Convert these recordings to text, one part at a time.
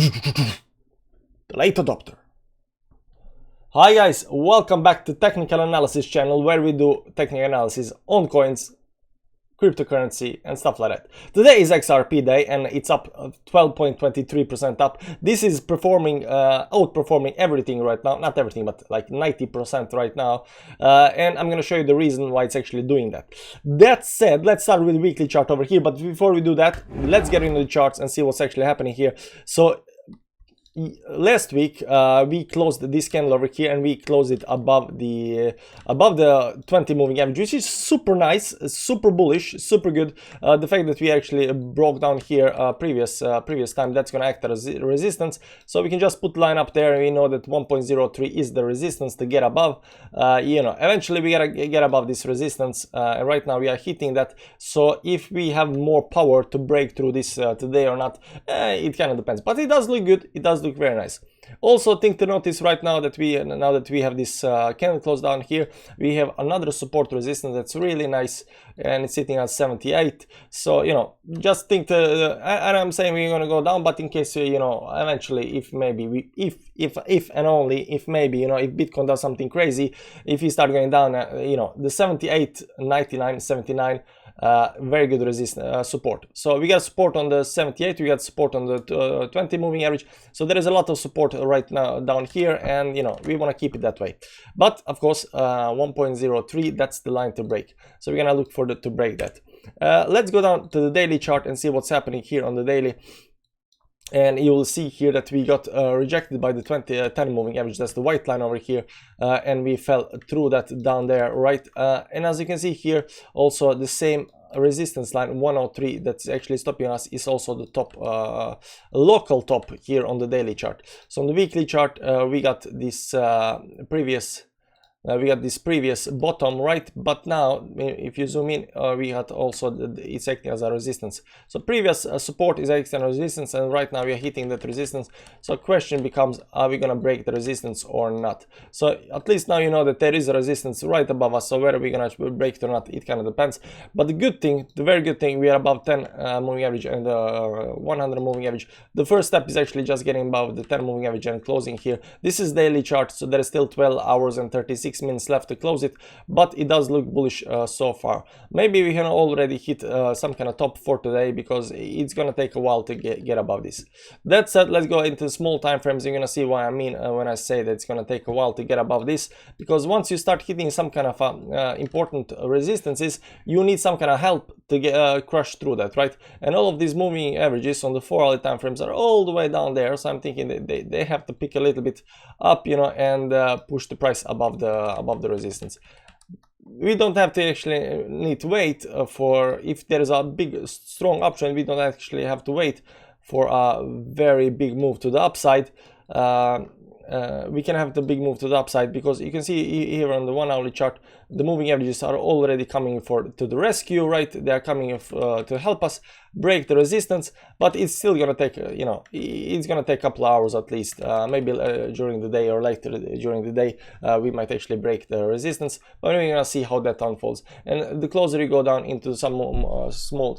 The late adopter. Hi guys, welcome back to Technical Analysis channel, where we do technical analysis on coins, cryptocurrency and stuff like that. Today is XRP day and it's up 12.23% up. This is performing, outperforming everything right now. Not everything, but like 90% right now. And I'm gonna show you the reason why it's actually doing that. That said, let's start with the weekly chart over here. But before we do that, let's get into the charts and see what's actually happening here. So last week we closed this candle over here and we closed it above the 20 moving average, which is super nice, super bullish, super good. The fact that we actually broke down here previous time, that's going to act as resistance, so we can just put line up there and we know that 1.03 is the resistance to get above. You know, eventually we gotta get above this resistance, and right now we are hitting that. So if we have more power to break through this today or not, it kind of depends, but it does look good. It does look very nice. Also, thing to notice right now that we have this candle close down here, we have another support resistance that's really nice and it's sitting at 78. So you know, just think to and I'm saying we're gonna go down, but in case you know, eventually, if maybe we if and only if maybe, you know, if Bitcoin does something crazy, if we start going down, you know, the 78, 99, 79, very good resistance support. So we got support on the 78, we got support on the 20 moving average. So there is a lot of support right now down here, and you know, we want to keep it that way. But of course 1.03, that's the line to break, so we're gonna look for to break that. Let's go down to the daily chart and see what's happening here on the daily. And you will see here that we got rejected by the 10 moving average. That's the white line over here, and we fell through that down there, right? And as you can see here, also the same resistance line 103 that's actually stopping us is also the top local top here on the daily chart. So on the weekly chart, we got this previous bottom, right? But now if you zoom in, we had also it's acting as a resistance. So previous support is acting as resistance, and right now we are hitting that resistance. So question becomes, are we gonna break the resistance or not? So at least now you know that there is a resistance right above us, so whether we're gonna break it or not, it kind of depends. But the good thing, the very good thing, we are above 10 moving average and 100 moving average. The first step is actually just getting above the 10 moving average and closing here. This is daily chart, so there is still 12 hours and 36 minutes left to close it, but it does look bullish so far. Maybe we can already hit some kind of top for today, because it's gonna take a while to get above this. That said, let's go into small time frames. You're gonna see what I mean when I say that it's gonna take a while to get above this, because once you start hitting some kind of important resistances, you need some kind of help to get crush through that, right? And all of these moving averages on the 4-hourly time frames are all the way down there, so I'm thinking that they have to pick a little bit up, you know, and push the price above the resistance. We don't have to actually need to wait for, if there is a big strong uptrend, we don't actually have to wait for a very big move to the upside. We can have the big move to the upside, because you can see here on the 1-hourly chart, the moving averages are already coming to the rescue, right? They are coming to help us break the resistance, but it's still gonna take, you know, it's gonna take a couple of hours at least. Maybe during the day or later during the day, we might actually break the resistance, but we're gonna see how that unfolds. And the closer you go down into some small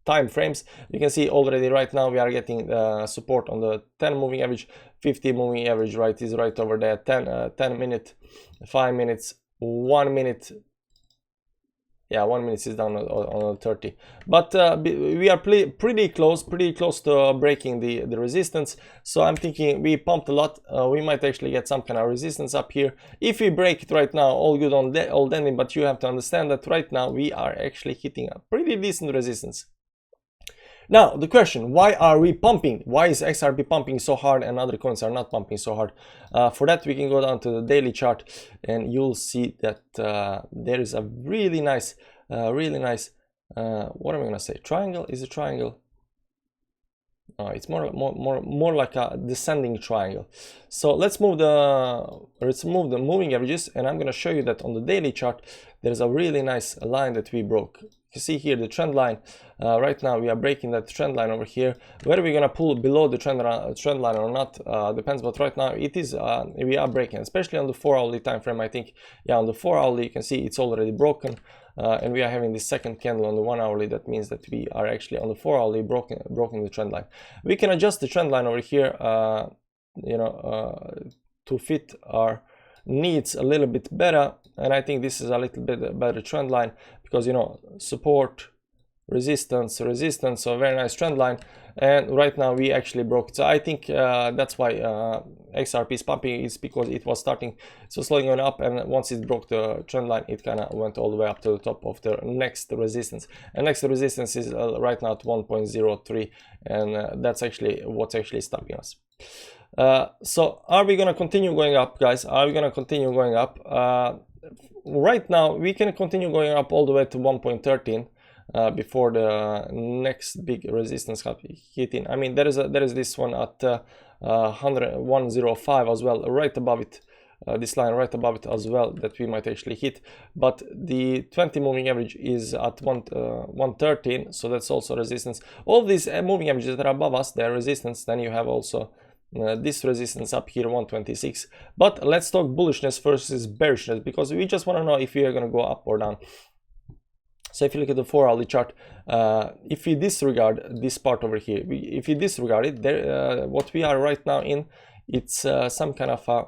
time frames, you can see already right now we are getting support on the 10 moving average, 50 moving average, right, is right over there. 10 minute, 5 minutes, 1 minute. Yeah, 1 minute is down on 30, but we are pretty close to breaking the resistance. So I'm thinking we pumped a lot, we might actually get some kind of resistance up here. If we break it right now, all good on all dandy, but you have to understand that right now we are actually hitting a pretty decent resistance. Now the question, why are we pumping? Why is XRP pumping so hard and other coins are not pumping so hard? For that we can go down to the daily chart, and you'll see that there is a really nice what am I gonna say, triangle? Is a triangle? It's more like a descending triangle. So let's move the moving averages, and I'm going to show you that on the daily chart there's a really nice line that we broke. You see here the trend line. Right now we are breaking that trend line over here. Whether we're gonna pull below the trend line or not depends, but right now it is we are breaking, especially on the 4-hourly time frame. I think, yeah, on the 4-hourly you can see it's already broken, and we are having this second candle on the 1-hourly. That means that we are actually on the 4-hourly broken the trend line. We can adjust the trend line over here, you know, to fit our needs a little bit better, and I think this is a little bit better trend line, because, you know, support, resistance, resistance, so a very nice trend line, and right now we actually broke it. So I think that's why XRP is pumping, is because it was starting so slowing on up, and once it broke the trend line, it kind of went all the way up to the top of the next resistance, and next resistance is right now at 1.03, and that's actually what's actually stopping us. So are we gonna continue going up, guys? Are we gonna continue going up? Right now we can continue going up all the way to 1.13 before the next big resistance hitting. I mean, there is this one at 105 as well, right above it, this line right above it as well, that we might actually hit, but the 20 moving average is at 113, so that's also resistance. All these moving averages that are above us, they're resistance. Then you have also this resistance up here, 126. But let's talk bullishness versus bearishness, because we just want to know if we are going to go up or down. So if you look at the 4-hourly chart, if we disregard this part over here, if you disregard it, there, what we are right now in, it's some kind of a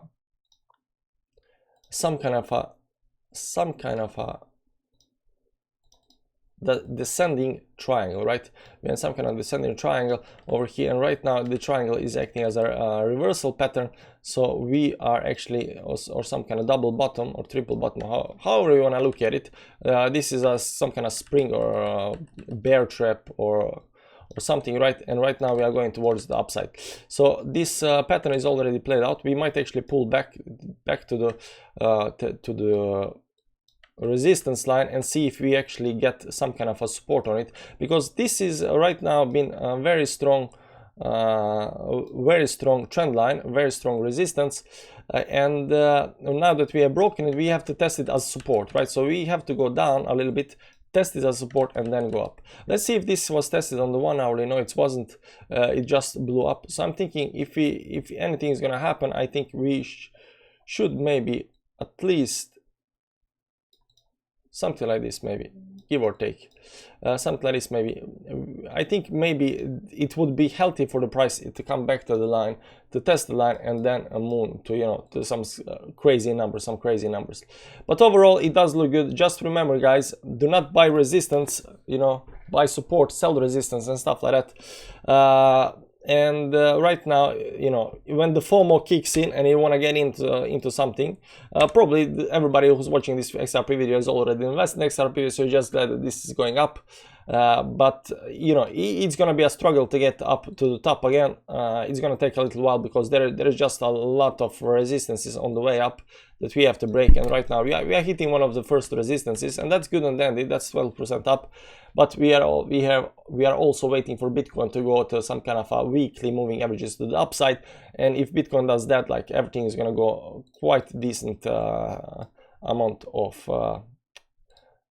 the descending triangle, right? We have some kind of descending triangle over here, and right now the triangle is acting as a reversal pattern, so we are actually, or some kind of double bottom or triple bottom, however you want to look at it. This is some kind of spring or bear trap or something, right? And right now we are going towards the upside, so this pattern is already played out. We might actually pull back to the resistance line and see if we actually get some kind of a support on it, because this is right now been a very strong trend line, very strong resistance, and now that we have broken it, we have to test it as support, right? So we have to go down a little bit, test it as support, and then go up. Let's see if this was tested on the 1-hourly. No, it wasn't. It just blew up. So I'm thinking if anything is gonna happen, I think we should maybe at least something like this, maybe, give or take, something like this, maybe. I think maybe it would be healthy for the price to come back to the line, to test the line, and then move to, you know, to some crazy numbers, But overall, it does look good. Just remember, guys, do not buy resistance, you know, buy support, sell resistance and stuff like that. And right now, you know, when the FOMO kicks in and you want to get into something, probably everybody who's watching this XRP video has already invested in XRP, so you're just glad that this is going up. But you know, it's gonna be a struggle to get up to the top again. It's gonna take a little while, because there is just a lot of resistances on the way up that we have to break, and right now we are hitting one of the first resistances, and that's good and dandy. That's 12% up, but we are also waiting for Bitcoin to go to some kind of a weekly moving averages to the upside, and if Bitcoin does that, like, everything is gonna go quite decent amount of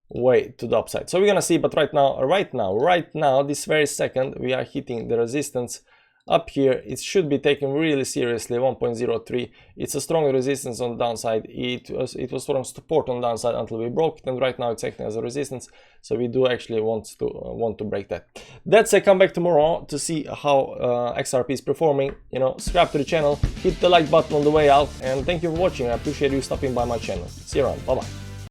way to the upside. So we're gonna see, but right now, this very second, we are hitting the resistance up here. It should be taken really seriously. 1.03. It's a strong resistance on the downside. It was strong support on the downside until we broke it, and right now it's acting as a resistance. So we do actually want to break that. That's it. Come back tomorrow to see how XRP is performing. You know, subscribe to the channel, hit the like button on the way out, and thank you for watching. I appreciate you stopping by my channel. See you around. Bye bye.